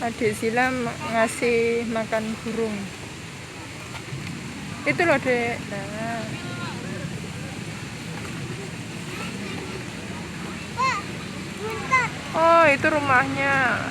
Adik Zila ngasih makan burung. Itu loh, Dek. Nah. Oh, itu rumahnya.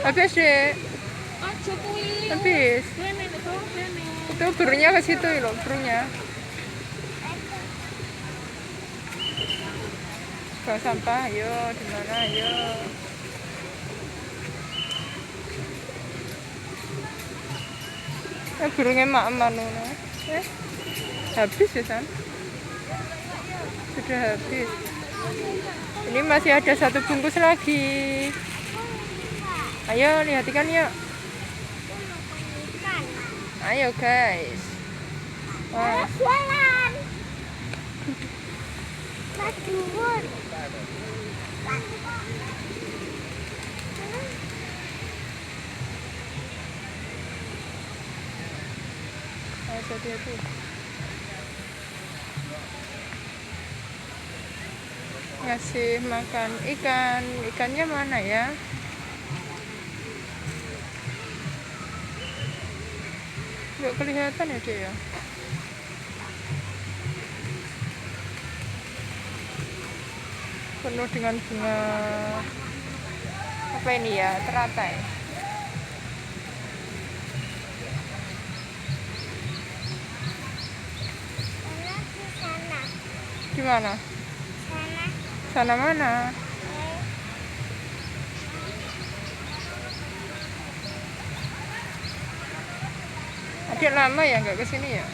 Habis, Dek. Habis. Itu burungnya ke situ loh, burungnya. Buang sampah, ayo, di mana, ayo. Burungnya mak manu. Habis ya, San? Sudah habis. Ini masih ada satu bungkus lagi. Ayo lihat ikan yuk. Ayo guys. Wah. Jualan. Hati-hati. Ngasih makan ikan. Ikannya mana ya? Nggak kelihatan ya, Dek, ya? Penuh dengan bunga apa ini ya, teratai. Di mana? Sana mana? Adik lama ya nggak kesini ya?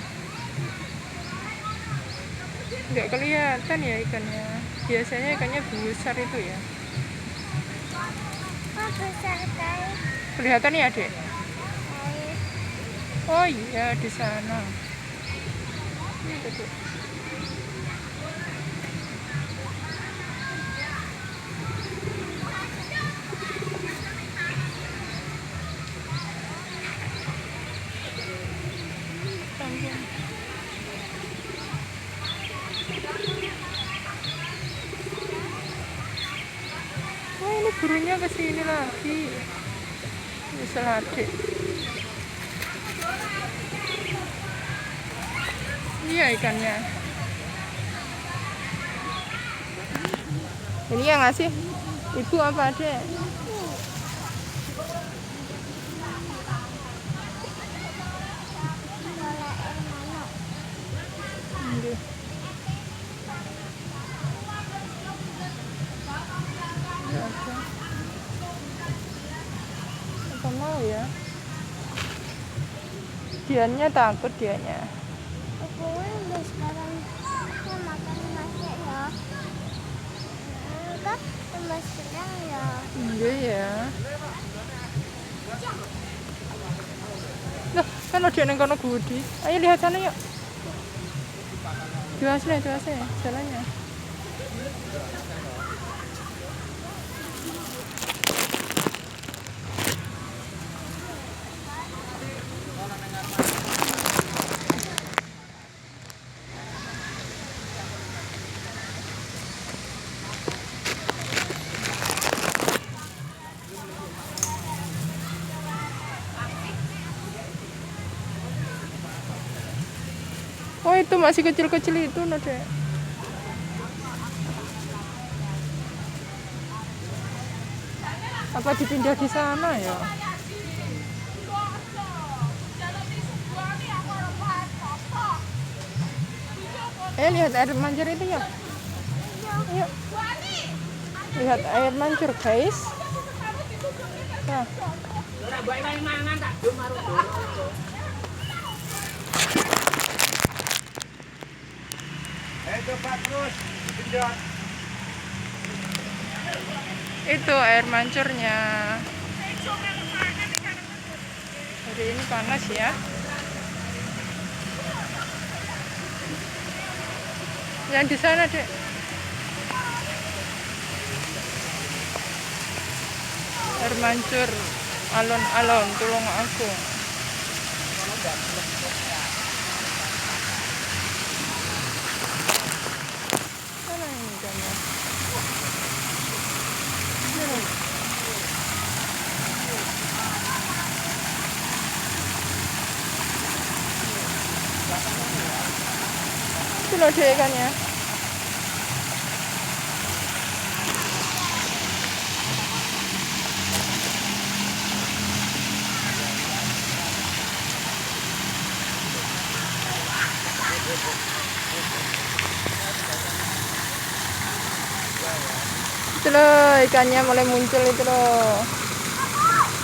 Nggak kelihatan ya ikannya. Biasanya ikannya besar itu ya. Kok besar kali? Kelihatan ya, Dek? Oh iya, di sana. Itu tuh. Oh, ini burungnya ke sini lagi. Ini selade. Iya ikannya. Ini yang ngasih ibu apa, Dek? Apa mau ya? Dianya takut dianya. Aku udah sekarang mau makan nasi ya. Enggak, cuma sedang ya. Iya ya. Loh, kan ada yang kono Budi. Ayo lihat sana yuk. Jual sini jalannya. Oh itu masih kecil-kecil itu, Dek. Apa dipindah di sana ya? Lihat air mancur itu ya. Yuk. Lihat air mancur, guys. Nah. Coba terus. Itu air mancurnya. Hari ini panas ya. Yang di sana, Dek. Air mancur alon-alon tulung aku. Mana ini ikannya? Itu loh Dek ikannya. Itu loh ikannya mulai muncul itu loh.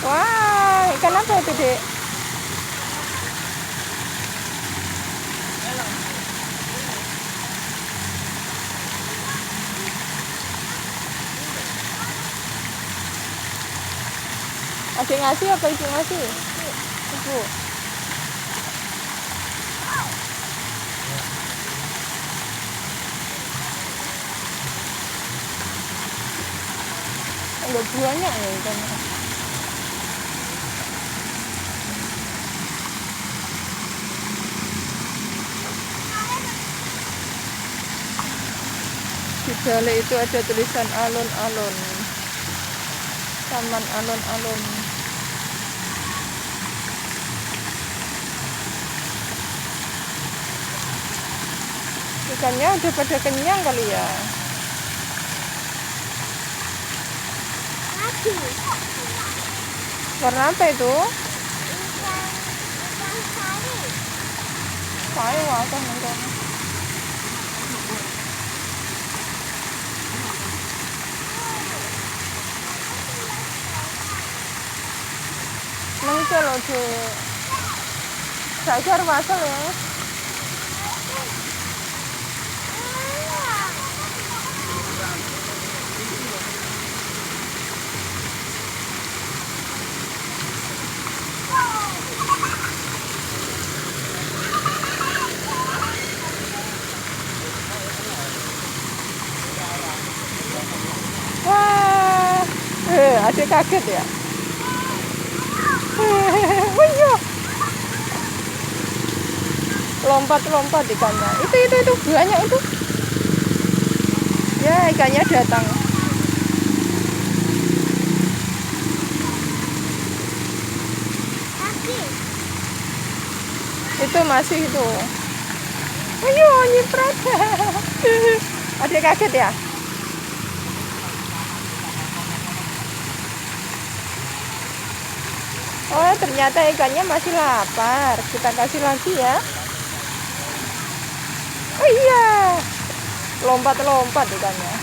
Wah, ikan apa itu, Dek? Adik ngasih apa ibu ngasih? Ibu. Enggak banyak ya ikannya. Di balik itu ada tulisan alun-alun. Taman alun-alun. Ikannya udah pada kenyang kali ya. Lagi. Warna apa itu? Ikan sari. Saya wakah nonton. Nengkel loh, Dek. Saya harus masuk ya. Wah, adik kaget ya. Wih, lompat-lompat ikannya. Itu banyak itu. Ya, ikannya datang. Lagi. Itu masih itu. Ayo, nyiprat. Adik kaget ya. Oh, ternyata ikannya masih lapar. Kita kasih lagi ya. Oh iya. Lompat-lompat ikannya.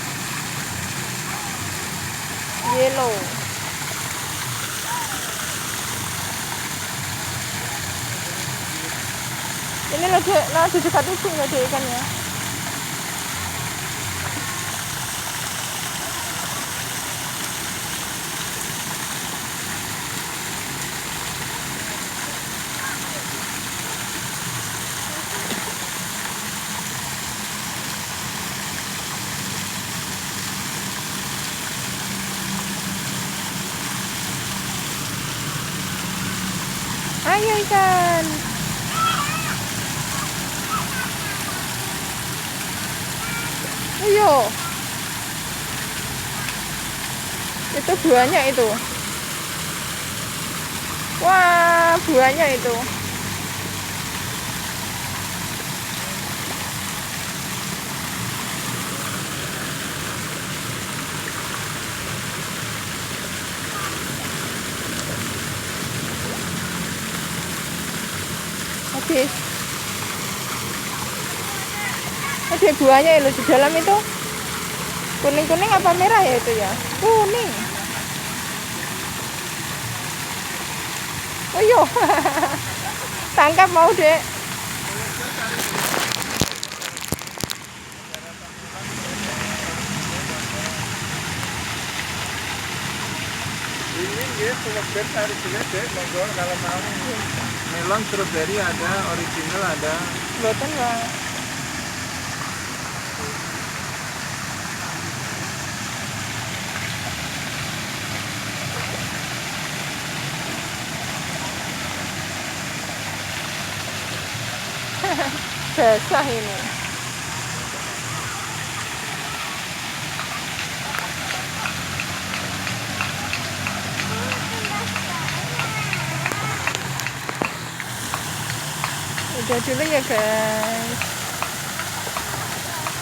Yellow. Ini lagi dekat ujung ada ikannya. Ayo ikan. Ayo. Itu buahnya itu. Wah, buahnya itu. habis. Ada buahnya ya loh di dalam itu. Kuning-kuning apa merah ya itu ya? Kuning. Oh iya. Tangkap mau, Dek. Ini ya, strawberry harus dilihat monggo kalau mau. Melon strawberry ada, original ada. Boten, Pak. Basah ini. Udah dulu ya guys.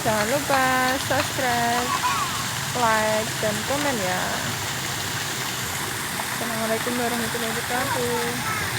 Jangan lupa subscribe, like, dan komen ya. Assalamualaikum warahmatullahi wabarakatuh.